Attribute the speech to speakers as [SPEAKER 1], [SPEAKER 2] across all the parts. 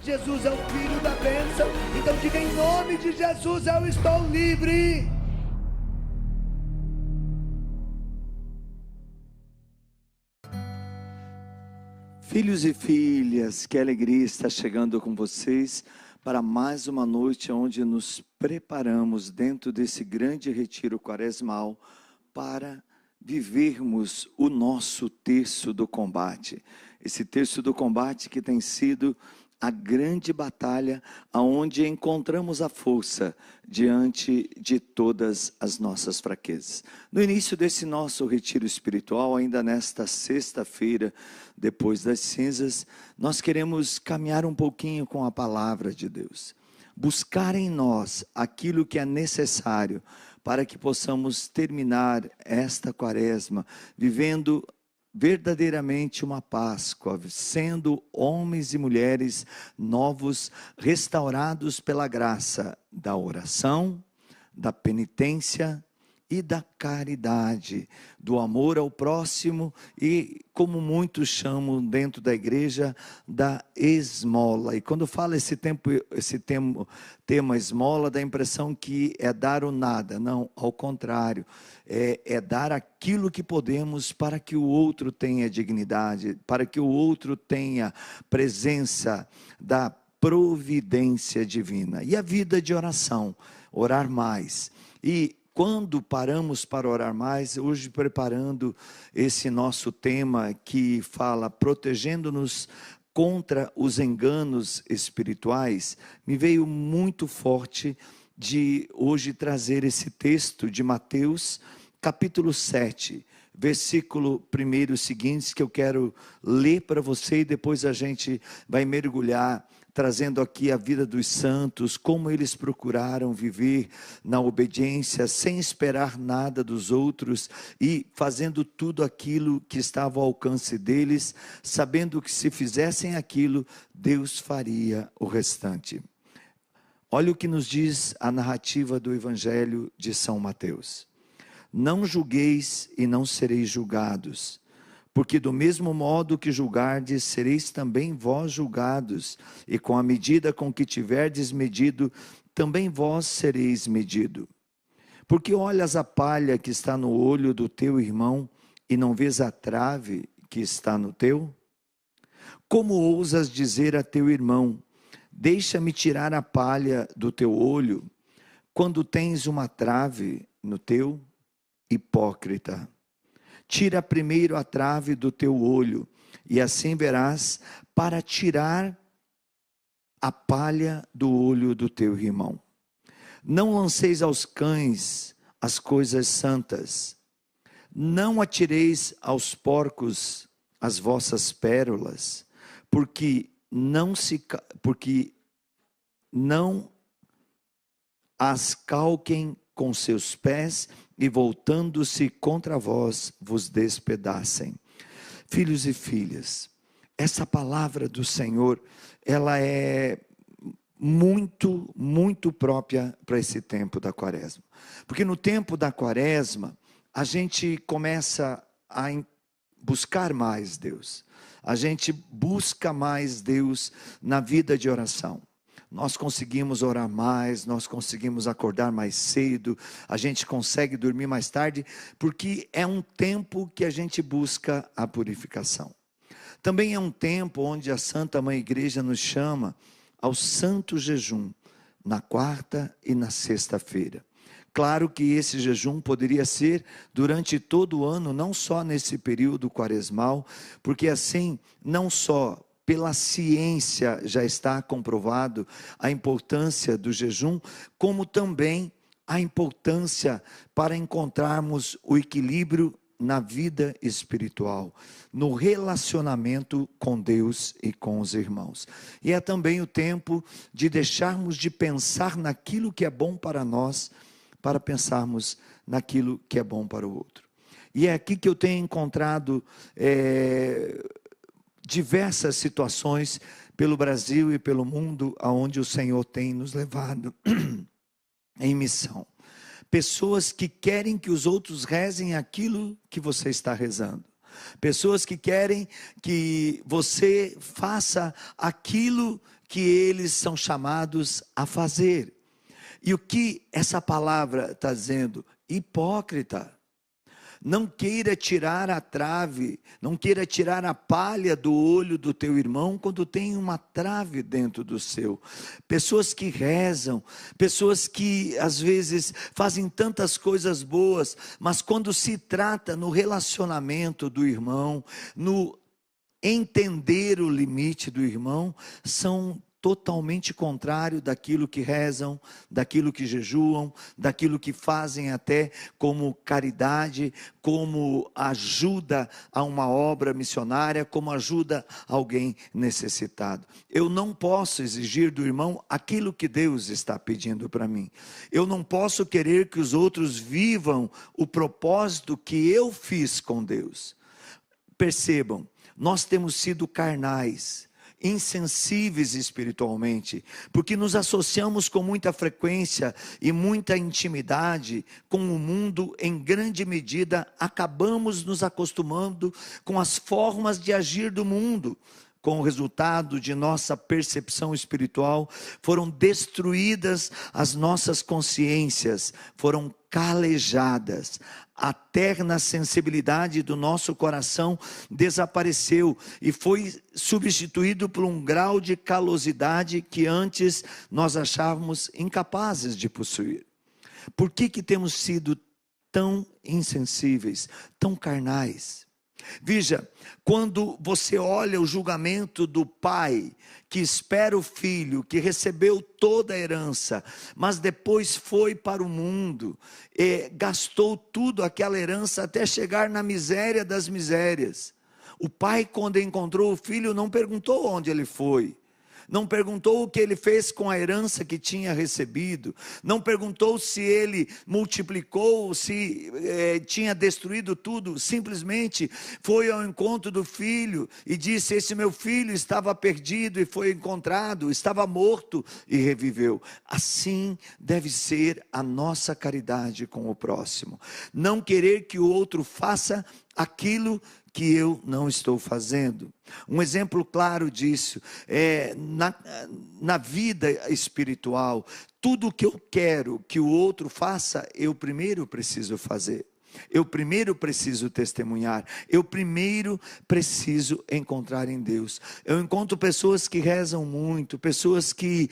[SPEAKER 1] Jesus é o Filho da bênção. Então diga: em nome de Jesus eu estou livre. Filhos e filhas, que alegria estar chegando com vocês para mais uma noite onde nos preparamos dentro desse grande retiro quaresmal para vivermos o nosso terço do combate. Esse terço do combate que tem sido a grande batalha aonde encontramos a força diante de todas as nossas fraquezas. No início desse nosso retiro espiritual, ainda nesta sexta-feira, depois das cinzas, nós queremos caminhar um pouquinho com a palavra de Deus. Buscar em nós aquilo que é necessário para que possamos terminar esta quaresma vivendo verdadeiramente uma Páscoa, sendo homens e mulheres novos, restaurados pela graça da oração, da penitência e da caridade, do amor ao próximo e, como muitos chamam dentro da igreja, da esmola. E quando fala esse tema esmola, dá a impressão que é dar o nada. Não, ao contrário, é dar aquilo que podemos para que o outro tenha dignidade, para que o outro tenha presença da providência divina. E a vida de oração, orar mais. E quando paramos para orar mais, hoje preparando esse nosso tema que fala protegendo-nos contra os enganos espirituais, me veio muito forte de hoje trazer esse texto de Mateus, capítulo 7, versículo 1 seguinte, que eu quero ler para você e depois a gente vai mergulhar, trazendo aqui a vida dos santos, como eles procuraram viver na obediência, sem esperar nada dos outros e fazendo tudo aquilo que estava ao alcance deles, sabendo que se fizessem aquilo, Deus faria o restante. Olha o que nos diz a narrativa do Evangelho de São Mateus. Não julgueis e não sereis julgados, porque do mesmo modo que julgardes, sereis também vós julgados, e com a medida com que tiverdes medido, também vós sereis medido. Porque olhas a palha que está no olho do teu irmão, e não vês a trave que está no teu? Como ousas dizer a teu irmão, deixa-me tirar a palha do teu olho, quando tens uma trave no teu? Hipócrita, tira primeiro a trave do teu olho, e assim verás para tirar a palha do olho do teu irmão. Não lanceis aos cães as coisas santas, não atireis aos porcos as vossas pérolas, porque não as calquem com seus pés, e voltando-se contra vós, vos despedacem. Filhos e filhas, essa palavra do Senhor, ela é muito, muito própria para esse tempo da quaresma. Porque no tempo da quaresma, a gente começa a buscar mais Deus. A gente busca mais Deus na vida de oração. Nós conseguimos orar mais, nós conseguimos acordar mais cedo, a gente consegue dormir mais tarde, porque é um tempo que a gente busca a purificação. Também é um tempo onde a Santa Mãe Igreja nos chama ao santo jejum, na quarta e na sexta-feira. Claro que esse jejum poderia ser durante todo o ano, não só nesse período quaresmal, porque assim, não só pela ciência já está comprovado a importância do jejum, como também a importância para encontrarmos o equilíbrio na vida espiritual, no relacionamento com Deus e com os irmãos. E é também o tempo de deixarmos de pensar naquilo que é bom para nós, para pensarmos naquilo que é bom para o outro. E é aqui que eu tenho encontrado diversas situações pelo Brasil e pelo mundo, aonde o Senhor tem nos levado em missão. Pessoas que querem que os outros rezem aquilo que você está rezando. Pessoas que querem que você faça aquilo que eles são chamados a fazer. E o que essa palavra está dizendo? Hipócrita. Não queira tirar a trave, não queira tirar a palha do olho do teu irmão quando tem uma trave dentro do seu. Pessoas que rezam, pessoas que às vezes fazem tantas coisas boas, mas quando se trata no relacionamento do irmão, no entender o limite do irmão, são totalmente contrário daquilo que rezam, daquilo que jejuam, daquilo que fazem até como caridade, como ajuda a uma obra missionária, como ajuda alguém necessitado. Eu não posso exigir do irmão aquilo que Deus está pedindo para mim. Eu não posso querer que os outros vivam o propósito que eu fiz com Deus. Percebam, nós temos sido carnais, insensíveis espiritualmente, porque nos associamos com muita frequência e muita intimidade com o mundo. Em grande medida acabamos nos acostumando com as formas de agir do mundo. Com o resultado de nossa percepção espiritual, foram destruídas as nossas consciências, foram calejadas. A terna sensibilidade do nosso coração desapareceu e foi substituído por um grau de calosidade que antes nós achávamos incapazes de possuir. Por que temos sido tão insensíveis, tão carnais? Veja, quando você olha o julgamento do pai que espera o filho, que recebeu toda a herança, mas depois foi para o mundo, gastou tudo aquela herança até chegar na miséria das misérias. O pai, quando encontrou o filho, não perguntou onde ele foi. Não perguntou o que ele fez com a herança que tinha recebido. Não perguntou se ele multiplicou, se tinha destruído tudo. Simplesmente foi ao encontro do filho e disse: esse meu filho estava perdido e foi encontrado, estava morto e reviveu. Assim deve ser a nossa caridade com o próximo. Não querer que o outro faça aquilo que eu não estou fazendo. Um exemplo claro disso é na vida espiritual. Tudo que eu quero que o outro faça, eu primeiro preciso fazer. Eu primeiro preciso testemunhar. Eu primeiro preciso encontrar em Deus. Eu encontro pessoas que rezam muito, pessoas que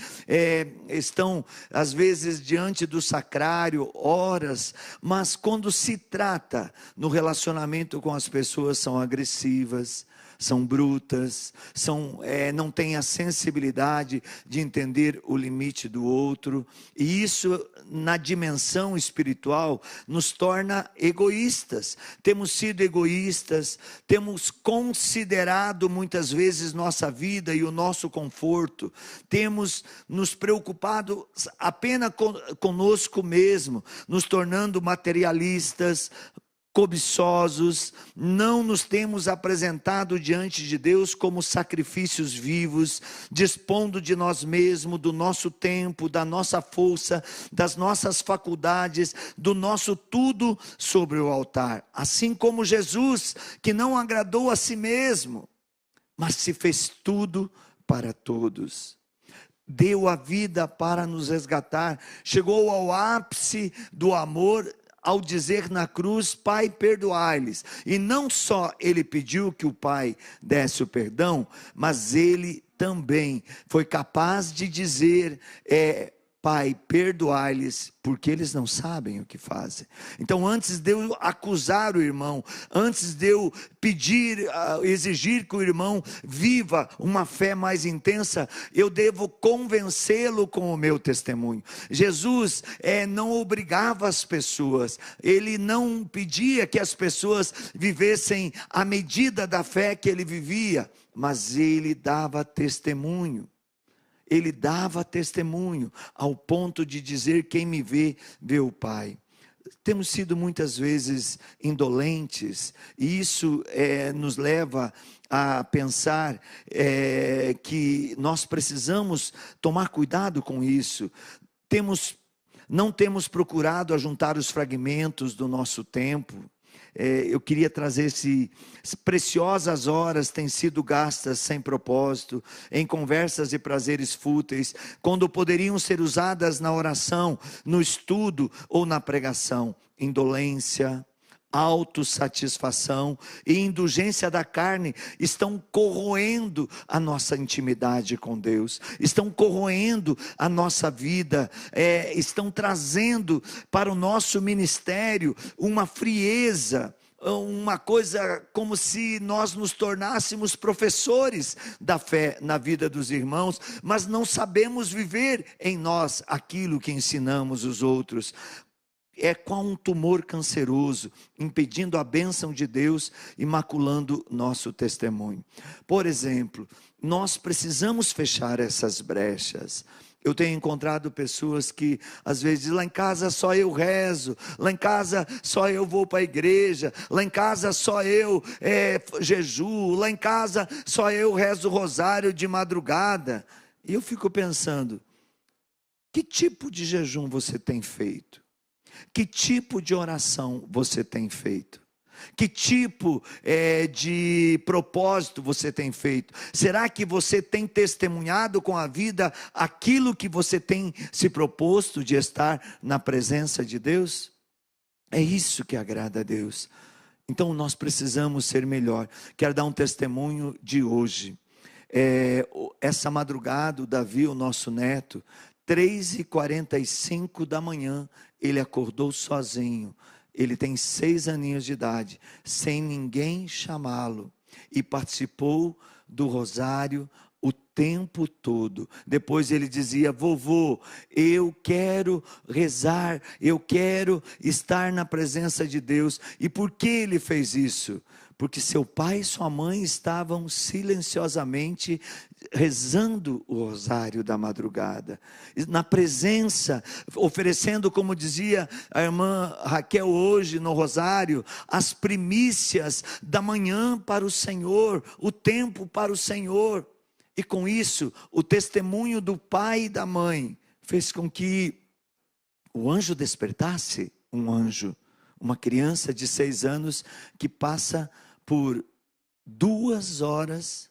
[SPEAKER 1] estão às vezes diante do sacrário horas, mas quando se trata no relacionamento com as pessoas, são agressivas, são brutas, não têm a sensibilidade de entender o limite do outro. E isso, na dimensão espiritual, nos torna egoístas. Temos sido egoístas, temos considerado muitas vezes nossa vida e o nosso conforto, temos nos preocupado apenas conosco mesmo, nos tornando materialistas, cobiçosos. Não nos temos apresentado diante de Deus como sacrifícios vivos, dispondo de nós mesmos, do nosso tempo, da nossa força, das nossas faculdades, do nosso tudo sobre o altar. Assim como Jesus, que não agradou a si mesmo, mas se fez tudo para todos. Deu a vida para nos resgatar, chegou ao ápice do amor ao dizer na cruz: Pai, perdoai-lhes. E não só ele pediu que o Pai desse o perdão, mas ele também foi capaz de dizer: Pai, perdoai-lhes, porque eles não sabem o que fazem. Então, antes de eu acusar o irmão, antes de eu pedir, exigir que o irmão viva uma fé mais intensa, eu devo convencê-lo com o meu testemunho. Jesus não obrigava as pessoas, ele não pedia que as pessoas vivessem à medida da fé que ele vivia, mas ele dava testemunho. Ele dava testemunho ao ponto de dizer: quem me vê, vê o Pai. Temos sido muitas vezes indolentes, e isso nos leva a pensar que nós precisamos tomar cuidado com isso. Não temos procurado ajuntar os fragmentos do nosso tempo. eu queria trazer preciosas horas têm sido gastas sem propósito, em conversas e prazeres fúteis, quando poderiam ser usadas na oração, no estudo ou na pregação. Indolência, autossatisfação e indulgência da carne estão corroendo a nossa intimidade com Deus, estão corroendo a nossa vida, estão trazendo para o nosso ministério uma frieza, uma coisa como se nós nos tornássemos professores da fé na vida dos irmãos, mas não sabemos viver em nós aquilo que ensinamos os outros. É qual um tumor canceroso, impedindo a bênção de Deus e maculando nosso testemunho. Por exemplo, nós precisamos fechar essas brechas. Eu tenho encontrado pessoas que às vezes dizem: lá em casa só eu rezo, lá em casa só eu vou para a igreja, lá em casa só eu jejuo, lá em casa só eu rezo o rosário de madrugada. E eu fico pensando, que tipo de jejum você tem feito? Que tipo de oração você tem feito? Que tipo de propósito você tem feito? Será que você tem testemunhado com a vida aquilo que você tem se proposto de estar na presença de Deus? É isso que agrada a Deus. Então nós precisamos ser melhor. Quero dar um testemunho de hoje. Essa madrugada, o Davi, o nosso neto, 3h45 da manhã, ele acordou sozinho. Ele tem 6 aninhos de idade, sem ninguém chamá-lo, e participou do rosário o tempo todo. Depois ele dizia: vovô, eu quero rezar, eu quero estar na presença de Deus. E por que ele fez isso? Porque seu pai e sua mãe estavam silenciosamente rezando o rosário da madrugada, na presença, oferecendo, como dizia a irmã Raquel hoje no rosário, as primícias da manhã para o Senhor, o tempo para o Senhor. E com isso, o testemunho do pai e da mãe fez com que o anjo despertasse. Um anjo, uma criança de 6 anos que passa por 2 horas.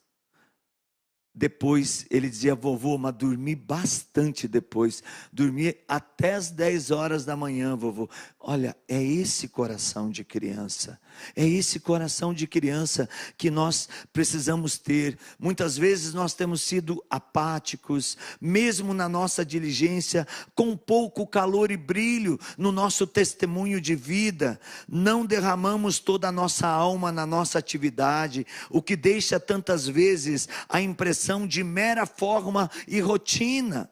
[SPEAKER 1] Depois ele dizia: vovô, mas dormi bastante depois, dormi até as 10 horas da manhã, vovô. Olha, é esse coração de criança, é esse coração de criança que nós precisamos ter. Muitas vezes nós temos sido apáticos, mesmo na nossa diligência, com pouco calor e brilho no nosso testemunho de vida, não derramamos toda a nossa alma na nossa atividade, o que deixa tantas vezes a impressão de mera forma e rotina.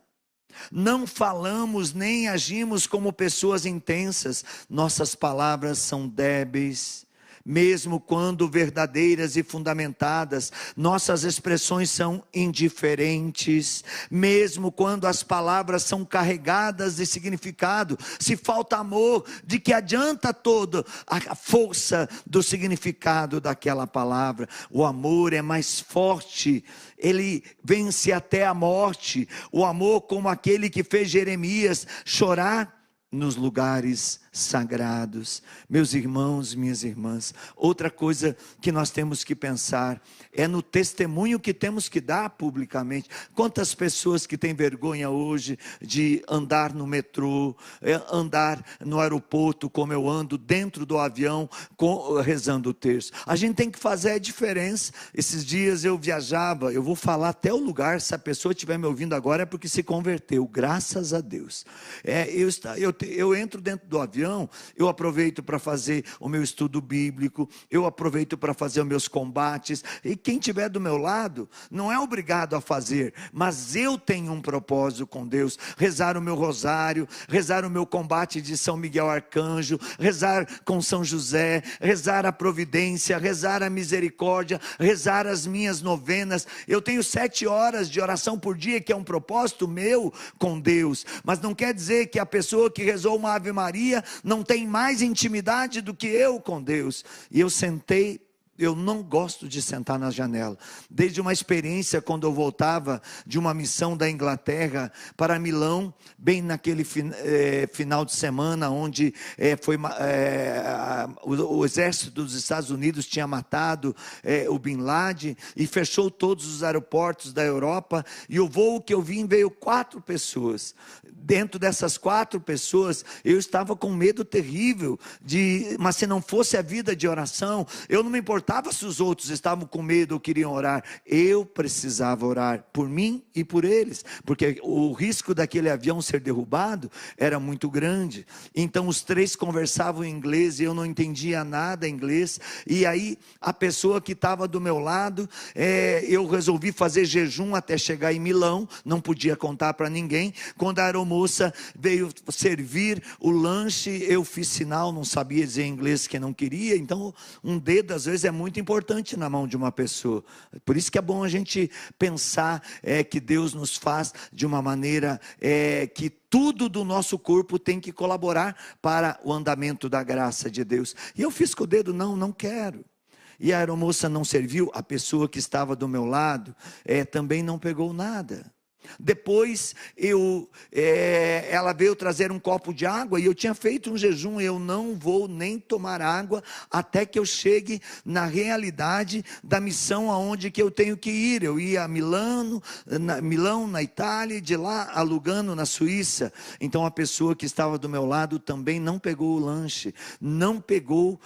[SPEAKER 1] Não falamos nem agimos como pessoas intensas, nossas palavras são débeis. Mesmo quando verdadeiras e fundamentadas, nossas expressões são indiferentes. Mesmo quando as palavras são carregadas de significado, se falta amor, de que adianta toda a força do significado daquela palavra? O amor é mais forte, ele vence até a morte. O amor, como aquele que fez Jeremias chorar nos lugares sagrados. Meus irmãos, minhas irmãs, outra coisa que nós temos que pensar é no testemunho que temos que dar publicamente. Quantas pessoas que têm vergonha hoje de andar no metrô, andar no aeroporto como eu ando, dentro do avião, rezando o terço. A gente tem que fazer a diferença. Esses dias eu viajava, eu vou falar até o lugar, se a pessoa estiver me ouvindo agora é porque se converteu, graças a Deus. Eu entro dentro do avião, eu aproveito para fazer o meu estudo bíblico, eu aproveito para fazer os meus combates, e quem estiver do meu lado, não é obrigado a fazer, mas eu tenho um propósito com Deus, rezar o meu rosário, rezar o meu combate de São Miguel Arcanjo, rezar com São José, rezar a providência, rezar a misericórdia, rezar as minhas novenas. Eu tenho 7 horas de oração por dia, que é um propósito meu com Deus, mas não quer dizer que a pessoa que rezou uma Ave Maria não tem mais intimidade do que eu com Deus. E eu sentei Eu não gosto de sentar na janela. Desde uma experiência quando eu voltava de uma missão da Inglaterra para Milão, bem naquele final de semana, onde o exército dos Estados Unidos tinha matado o Bin Laden e fechou todos os aeroportos da Europa, e o voo que eu vim veio 4 pessoas. Dentro dessas 4 pessoas, eu estava com medo terrível, mas se não fosse a vida de oração, eu não me importava se os outros estavam com medo ou queriam orar. Eu precisava orar por mim e por eles, porque o risco daquele avião ser derrubado era muito grande. Então os 3 conversavam em inglês e eu não entendia nada em inglês. E aí a pessoa que estava do meu lado, eu resolvi fazer jejum até chegar em Milão, não podia contar para ninguém. Quando a aeromoça veio servir o lanche, eu fiz sinal, não sabia dizer em inglês que não queria. Então um dedo às vezes é muito importante na mão de uma pessoa. Por isso que é bom a gente pensar que Deus nos faz de uma maneira que tudo do nosso corpo tem que colaborar para o andamento da graça de Deus. E eu fiz com o dedo, não quero. E a aeromoça não serviu, a pessoa que estava do meu lado também não pegou nada. Depois ela veio trazer um copo de água e eu tinha feito um jejum. Eu não vou nem tomar água até que eu chegue na realidade da missão aonde que eu tenho que ir. Eu ia a Milão, na Itália, e de lá a Lugano, na Suíça. Então a pessoa que estava do meu lado também não pegou o lanche, não pegou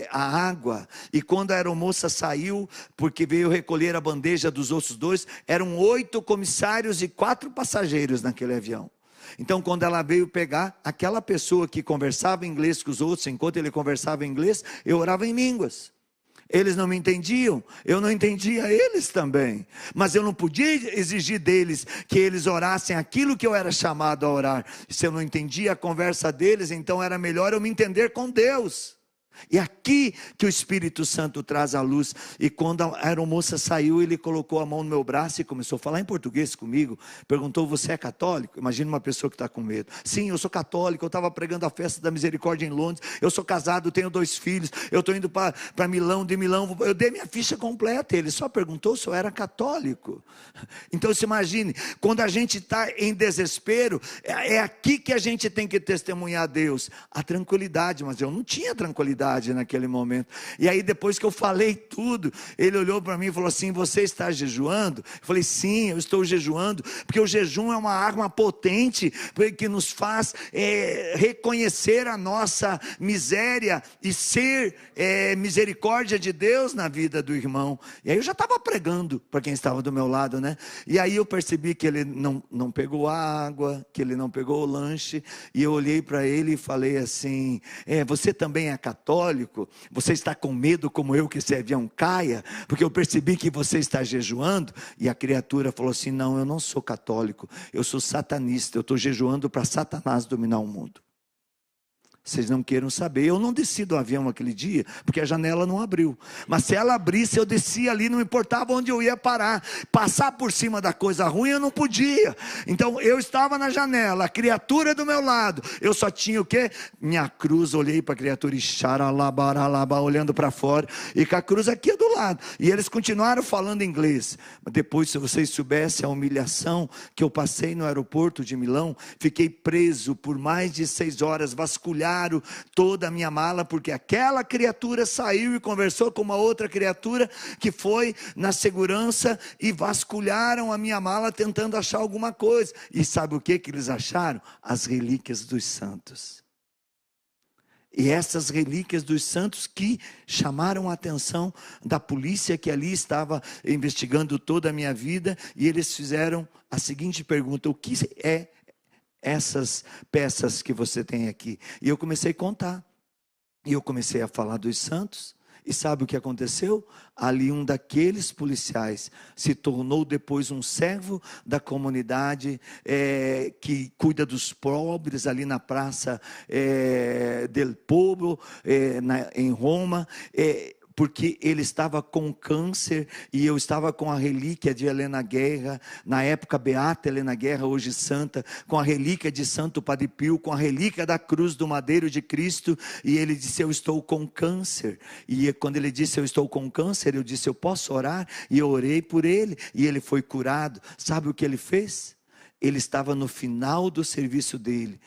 [SPEAKER 1] a água. E quando a aeromoça saiu, porque veio recolher a bandeja dos outros 2, eram 8 comissários e 4 passageiros naquele avião. Então quando ela veio pegar, aquela pessoa que conversava inglês com os outros, enquanto ele conversava em inglês, eu orava em línguas. Eles não me entendiam, eu não entendia eles também, mas eu não podia exigir deles que eles orassem aquilo que eu era chamado a orar. Se eu não entendia a conversa deles, então era melhor eu me entender com Deus. E aqui que o Espírito Santo traz a luz. E quando a aeromoça saiu, ele colocou a mão no meu braço e começou a falar em português comigo. Perguntou: você é católico? Imagina uma pessoa que está com medo. Sim, eu sou católico, eu estava pregando a festa da misericórdia em Londres, eu sou casado, tenho 2 filhos, eu estou indo para Milão, de Milão, eu dei minha ficha completa. Ele só perguntou se eu era católico. Então se imagine, quando a gente está em desespero, é aqui que a gente tem que testemunhar a Deus, a tranquilidade. Mas eu não tinha tranquilidade naquele momento. E aí depois que eu falei tudo, ele olhou para mim e falou assim: você está jejuando? Eu falei: sim, eu estou jejuando, porque o jejum é uma arma potente, que nos faz reconhecer a nossa miséria e ser misericórdia de Deus na vida do irmão. E aí eu já estava pregando para quem estava do meu lado, né? E aí eu percebi que ele não pegou a água, que ele não pegou o lanche, e eu olhei para ele e falei assim: você também é católico? Você está com medo como eu que esse avião caia? Porque eu percebi que você está jejuando. E a criatura falou assim: não, eu não sou católico, eu sou satanista, eu estou jejuando para Satanás dominar o mundo. Vocês não queiram saber, eu não desci do avião aquele dia, porque a janela não abriu. Mas se ela abrisse, eu descia ali, não importava onde eu ia parar. Passar por cima da coisa ruim eu não podia. Então eu estava na janela, a criatura do meu lado. Eu só tinha o quê? Minha cruz. Olhei para a criatura e xaralabaralaba, olhando para fora, e com a cruz aqui do lado. E eles continuaram falando inglês. Mas depois, se vocês soubessem a humilhação que eu passei no aeroporto de Milão, fiquei preso por mais de 6 horas, vasculhado toda a minha mala, porque aquela criatura saiu e conversou com uma outra criatura que foi na segurança e vasculharam a minha mala tentando achar alguma coisa. E sabe o que eles acharam? As relíquias dos santos. E essas relíquias dos santos que chamaram a atenção da polícia que ali estava investigando toda a minha vida, e eles fizeram a seguinte pergunta: o que é essas peças que você tem aqui? E eu comecei a contar, e eu comecei a falar dos santos. E sabe o que aconteceu? Ali um daqueles policiais se tornou depois um servo da comunidade que cuida dos pobres ali na Praça del Popolo, em Roma, porque ele estava com câncer e eu estava com a relíquia de Helena Guerra, na época beata Helena Guerra, hoje santa, com a relíquia de Santo Padre Pio, com a relíquia da cruz do madeiro de Cristo, e ele disse: eu estou com câncer. E quando ele disse: eu estou com câncer, eu disse: eu posso orar? E eu orei por ele, e ele foi curado. Sabe o que ele fez? Ele estava no final do serviço dele.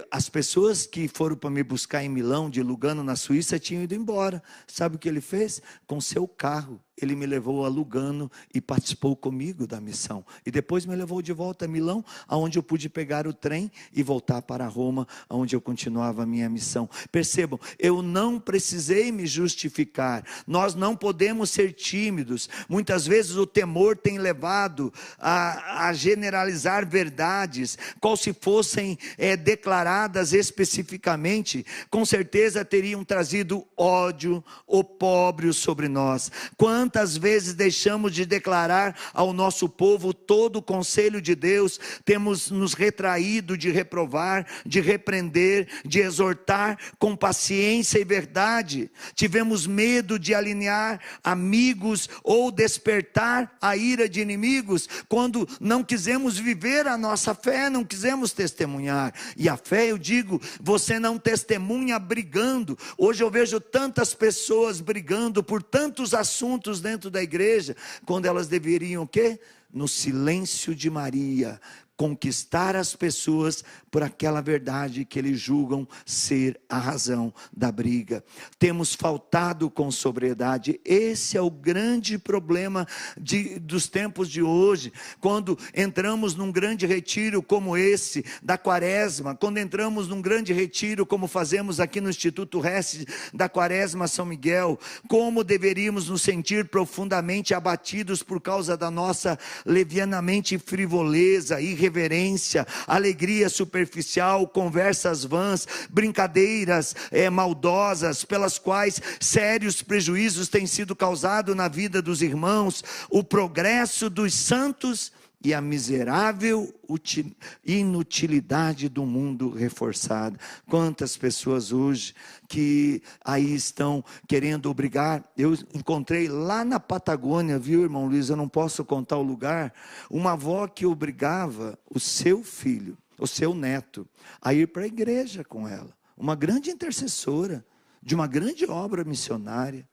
[SPEAKER 1] As pessoas que foram para me buscar em Milão, de Lugano, na Suíça, tinham ido embora. Sabe o que ele fez? Com seu carro, ele me levou a Lugano e participou comigo da missão. E depois me levou de volta a Milão, onde eu pude pegar o trem e voltar para Roma, onde eu continuava a minha missão. Percebam, eu não precisei me justificar. Nós não podemos ser tímidos. Muitas vezes o temor tem levado a generalizar verdades, qual se fossem declaradas especificamente, com certeza teriam trazido ódio, opróbrio sobre nós. Quantas vezes deixamos de declarar ao nosso povo todo o conselho de Deus, temos nos retraído de reprovar, de repreender, de exortar com paciência e verdade. Tivemos medo de alinhar amigos ou despertar a ira de inimigos, quando não quisemos viver a nossa fé, não quisemos testemunhar. E a fé, eu digo, você não testemunha brigando. Hoje eu vejo tantas pessoas brigando por tantos assuntos dentro da igreja, quando elas deveriam o quê? No silêncio de Maria, conquistar as pessoas por aquela verdade que eles julgam ser a razão da briga. Temos faltado com sobriedade. Esse é o grande problema dos tempos de hoje. Quando entramos num grande retiro como esse, da Quaresma, quando entramos num grande retiro como fazemos aqui no Instituto Hesse, da Quaresma São Miguel, como deveríamos nos sentir profundamente abatidos por causa da nossa levianamente frivoleza, irreverência, alegria superficial, conversas vãs, brincadeiras maldosas, pelas quais sérios prejuízos têm sido causados na vida dos irmãos, o progresso dos santos e a miserável inutilidade do mundo reforçada. Quantas pessoas hoje que aí estão querendo obrigar. Eu encontrei lá na Patagônia, viu, irmão Luiz, eu não posso contar o lugar, uma avó que obrigava o seu filho, o seu neto, a ir para a igreja com ela. Uma grande intercessora de uma grande obra missionária.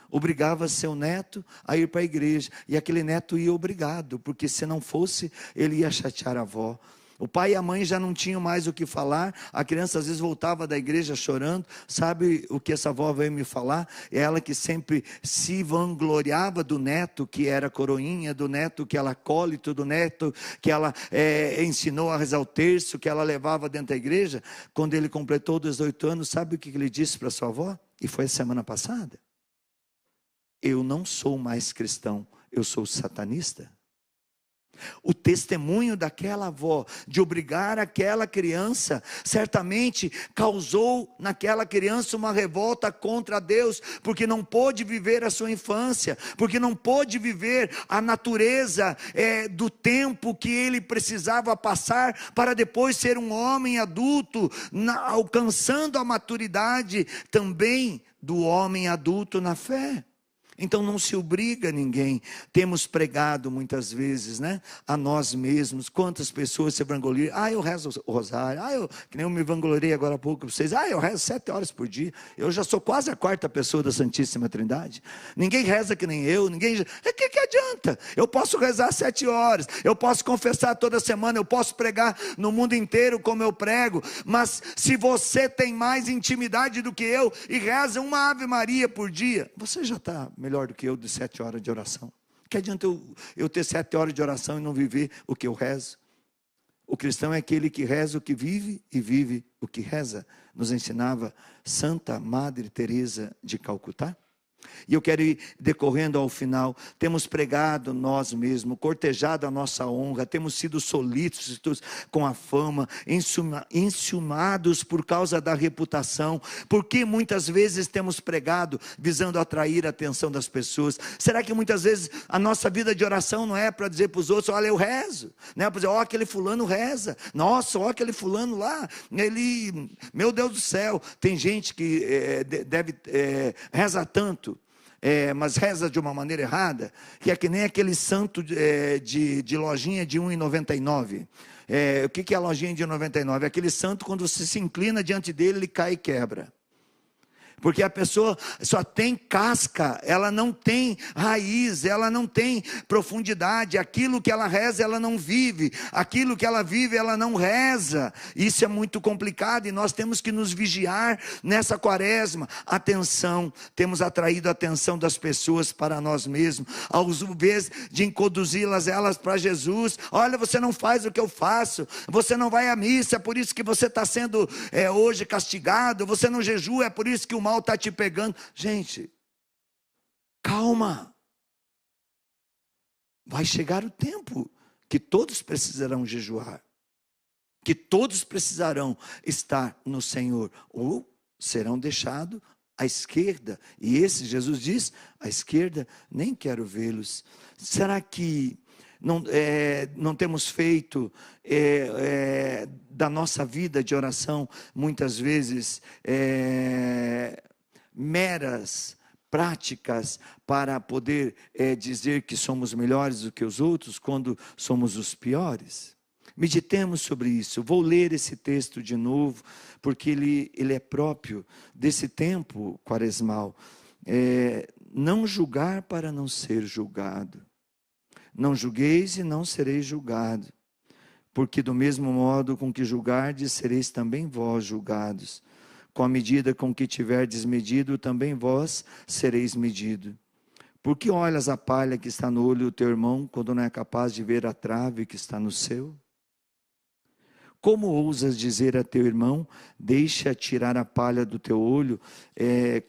[SPEAKER 1] Obrigava seu neto a ir para a igreja, e aquele neto ia obrigado, porque se não fosse, ele ia chatear a avó. O pai e a mãe já não tinham mais o que falar, a criança às vezes voltava da igreja chorando. Sabe o que essa avó veio me falar? É ela que sempre se vangloriava do neto que era coroinha, do neto que ela acólito, do neto que ela ensinou a rezar o terço, que ela levava dentro da igreja. Quando ele completou 18 anos, sabe o que ele disse para sua avó? E foi a semana passada: eu não sou mais cristão, eu sou satanista. O testemunho daquela avó, de obrigar aquela criança, certamente causou naquela criança uma revolta contra Deus, porque não pôde viver a sua infância, porque não pôde viver a natureza do tempo que ele precisava passar, para depois ser um homem adulto, alcançando a maturidade também do homem adulto na fé. Então não se obriga ninguém. Temos pregado muitas vezes, né, a nós mesmos. Quantas pessoas se vangloriam? Eu rezo o rosário. Que nem eu me vangloriei agora há pouco para vocês. Eu rezo 7 horas por dia. Eu já sou quase a 4ª pessoa da Santíssima Trindade. Ninguém reza que nem eu. Que adianta? Eu posso rezar 7 horas. Eu posso confessar toda semana. Eu posso pregar no mundo inteiro como eu prego. Mas se você tem mais intimidade do que eu e reza uma Ave Maria por dia, você já está melhor do que eu de 7 horas de oração. Que adianta eu ter 7 horas de oração e não viver o que eu rezo? O cristão é aquele que reza o que vive e vive o que reza. Nos ensinava Santa Madre Teresa de Calcutá. E eu quero ir decorrendo ao final. Temos pregado nós mesmos, cortejado a nossa honra, temos sido solícitos com a fama, enciumados por causa da reputação, porque muitas vezes temos pregado visando atrair a atenção das pessoas. Será que muitas vezes a nossa vida de oração não é para dizer para os outros: olha, eu rezo, não é para dizer: ó, aquele fulano reza, nossa, ó, aquele fulano lá, ele, meu Deus do céu. Tem gente que reza tanto, mas reza de uma maneira errada, que é que nem aquele santo de lojinha de R$1,99. O que é a lojinha de R$1,99? É aquele santo, quando você se inclina diante dele, ele cai e quebra. Porque a pessoa só tem casca, ela não tem raiz, ela não tem profundidade. Aquilo que ela reza, ela não vive. Aquilo que ela vive, ela não reza. Isso é muito complicado e nós temos que nos vigiar nessa quaresma. Atenção, temos atraído a atenção das pessoas para nós mesmos, ao invés de conduzi-las elas para Jesus. Olha, você não faz o que eu faço, você não vai à missa, é por isso que você está sendo hoje castigado, você não jejua, é por isso que o mal está te pegando. Gente, calma. Vai chegar o tempo que todos precisarão jejuar, que todos precisarão estar no Senhor, ou serão deixados à esquerda. E esse, Jesus diz, à esquerda, nem quero vê-los. Será que não temos feito da nossa vida de oração, muitas vezes, meras práticas para poder dizer que somos melhores do que os outros, quando somos os piores? Meditemos sobre isso. Vou ler esse texto de novo, porque ele é próprio desse tempo quaresmal. Não julgar para não ser julgado. Não julgueis e não sereis julgado, porque do mesmo modo com que julgardes, sereis também vós julgados. Com a medida com que tiverdes medido, também vós sereis medido. Por que olhas a palha que está no olho do teu irmão, quando não é capaz de ver a trave que está no seu? Como ousas dizer a teu irmão, deixa tirar a palha do teu olho,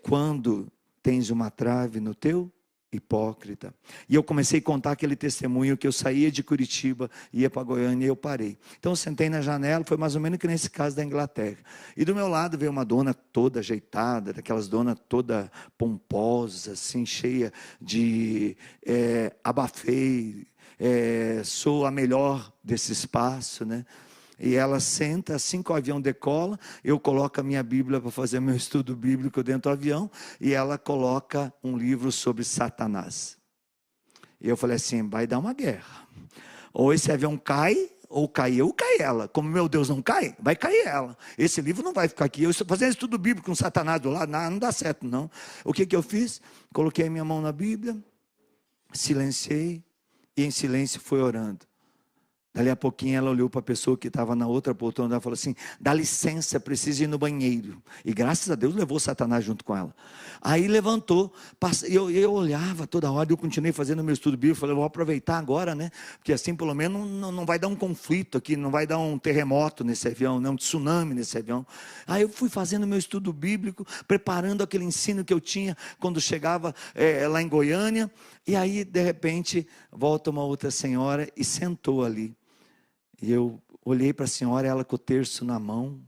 [SPEAKER 1] quando tens uma trave no teu? Hipócrita. E eu comecei a contar aquele testemunho que eu saía de Curitiba, ia para Goiânia e eu parei. Então eu sentei na janela, foi mais ou menos que nesse caso da Inglaterra. E do meu lado veio uma dona toda ajeitada, daquelas donas toda pomposa, assim, cheia de abafei, sou a melhor desse espaço, né? E ela senta, assim que o avião decola, eu coloco a minha Bíblia para fazer meu estudo bíblico dentro do avião, e ela coloca um livro sobre Satanás. E eu falei assim, vai dar uma guerra. Ou esse avião cai, ou cai eu, ou cai ela. Como meu Deus não cai, vai cair ela. Esse livro não vai ficar aqui. Eu estou fazendo estudo bíblico com Satanás do lado, não dá certo não. O que eu fiz? Coloquei a minha mão na Bíblia, silenciei, e em silêncio fui orando. Dali a pouquinho ela olhou para a pessoa que estava na outra poltrona, ela falou assim, dá licença, preciso ir no banheiro. E graças a Deus levou Satanás junto com ela. Aí levantou, eu olhava toda hora, eu continuei fazendo meu estudo bíblico, falei, vou aproveitar agora, né? Porque assim pelo menos não vai dar um conflito aqui, não vai dar um terremoto nesse avião, um tsunami nesse avião. Aí eu fui fazendo meu estudo bíblico, preparando aquele ensino que eu tinha quando chegava lá em Goiânia. E aí de repente volta uma outra senhora e sentou ali. E eu olhei para a senhora, ela com o terço na mão.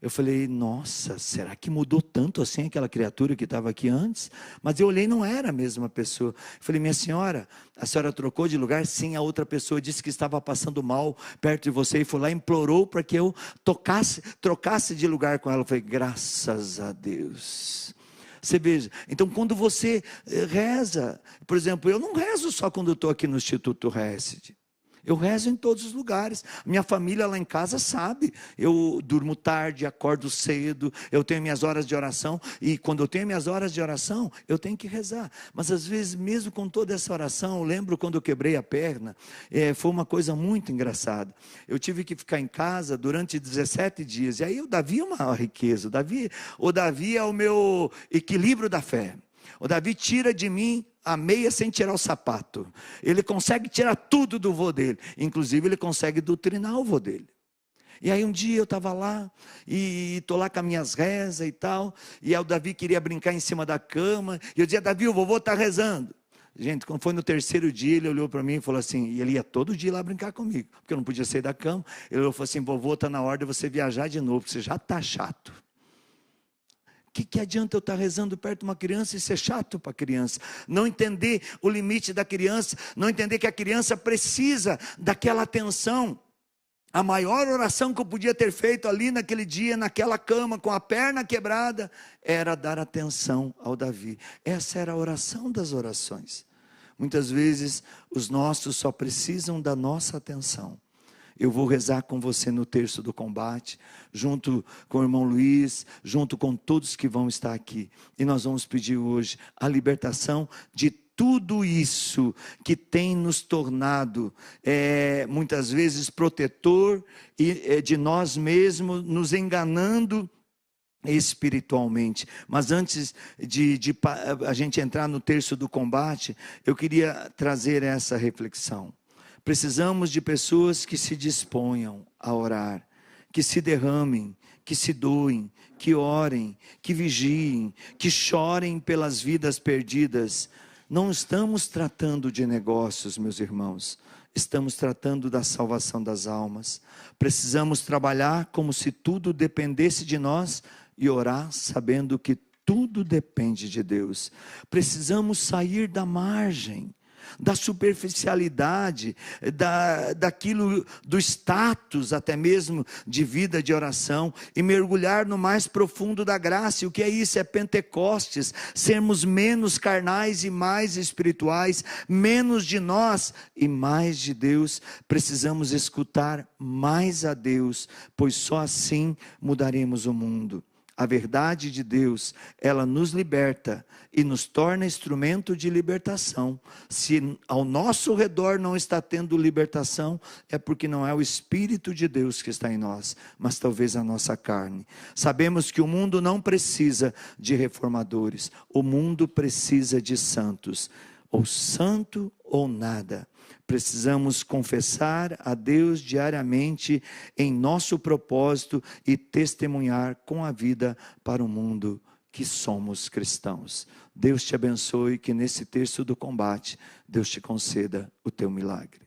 [SPEAKER 1] Eu falei, nossa, será que mudou tanto assim aquela criatura que estava aqui antes? Mas eu olhei, não era a mesma pessoa. Eu falei, minha senhora, a senhora trocou de lugar? Sim, a outra pessoa disse que estava passando mal perto de você e foi lá e implorou para que eu trocasse de lugar com ela. Eu falei, graças a Deus. Você veja, então quando você reza, por exemplo, eu não rezo só quando eu estou aqui no Instituto Hesed. Eu rezo em todos os lugares. Minha família lá em casa sabe. Eu durmo tarde, acordo cedo. Eu tenho minhas horas de oração. E quando eu tenho minhas horas de oração, eu tenho que rezar. Mas às vezes, mesmo com toda essa oração, eu lembro quando eu quebrei a perna. Foi uma coisa muito engraçada. Eu tive que ficar em casa durante 17 dias. E aí o Davi é uma riqueza. O Davi é o meu equilíbrio da fé. O Davi tira de mim a meia sem tirar o sapato. Ele consegue tirar tudo do vô dele. Inclusive ele consegue doutrinar o vô dele. E aí um dia eu estava lá, e estou lá com as minhas rezas e tal, e aí o Davi queria brincar em cima da cama, e eu dizia, Davi, o vovô está rezando. Gente, quando foi no terceiro dia, ele olhou para mim e falou assim, e ele ia todo dia lá brincar comigo, porque eu não podia sair da cama. Ele falou assim, vovô, está na hora de você viajar de novo, porque você já está chato. Que adianta eu estar rezando perto de uma criança e ser chato para a criança? Não entender o limite da criança, não entender que a criança precisa daquela atenção. A maior oração que eu podia ter feito ali naquele dia, naquela cama, com a perna quebrada, era dar atenção ao Davi. Essa era a oração das orações. Muitas vezes, os nossos só precisam da nossa atenção. Eu vou rezar com você no terço do combate, junto com o irmão Luiz, junto com todos que vão estar aqui. E nós vamos pedir hoje a libertação de tudo isso que tem nos tornado, muitas vezes, protetor de nós mesmos, nos enganando espiritualmente. Mas antes de a gente entrar no terço do combate, eu queria trazer essa reflexão. Precisamos de pessoas que se disponham a orar, que se derramem, que se doem, que orem, que vigiem, que chorem pelas vidas perdidas. Não estamos tratando de negócios, meus irmãos. Estamos tratando da salvação das almas. Precisamos trabalhar como se tudo dependesse de nós e orar sabendo que tudo depende de Deus. Precisamos sair da margem, da superficialidade, daquilo, do status até mesmo de vida de oração, e mergulhar no mais profundo da graça. E o que é isso? É Pentecostes, sermos menos carnais e mais espirituais, menos de nós e mais de Deus. Precisamos escutar mais a Deus, pois só assim mudaremos o mundo. A verdade de Deus, ela nos liberta e nos torna instrumento de libertação. Se ao nosso redor não está tendo libertação, é porque não é o Espírito de Deus que está em nós, mas talvez a nossa carne. Sabemos que o mundo não precisa de reformadores, o mundo precisa de santos, ou santo ou nada. Precisamos confessar a Deus diariamente em nosso propósito e testemunhar com a vida para o mundo que somos cristãos. Deus te abençoe, que nesse terço do combate, Deus te conceda o teu milagre.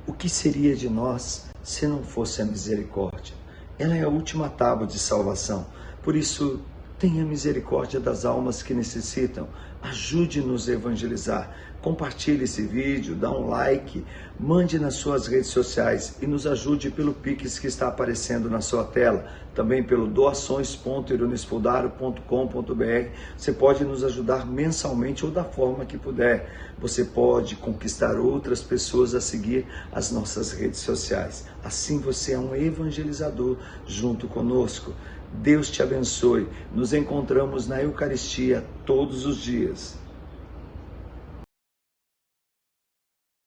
[SPEAKER 1] O que seria de nós se não fosse a misericórdia? Ela é a última tábua de salvação. Por isso, tenha misericórdia das almas que necessitam. Ajude-nos a evangelizar. Compartilhe esse vídeo, dá um like, mande nas suas redes sociais e nos ajude pelo Pix que está aparecendo na sua tela. Também pelo doações.ironespodaro.com.br. Você pode nos ajudar mensalmente ou da forma que puder. Você pode conquistar outras pessoas a seguir as nossas redes sociais. Assim você é um evangelizador junto conosco. Deus te abençoe. Nos encontramos na Eucaristia todos os dias.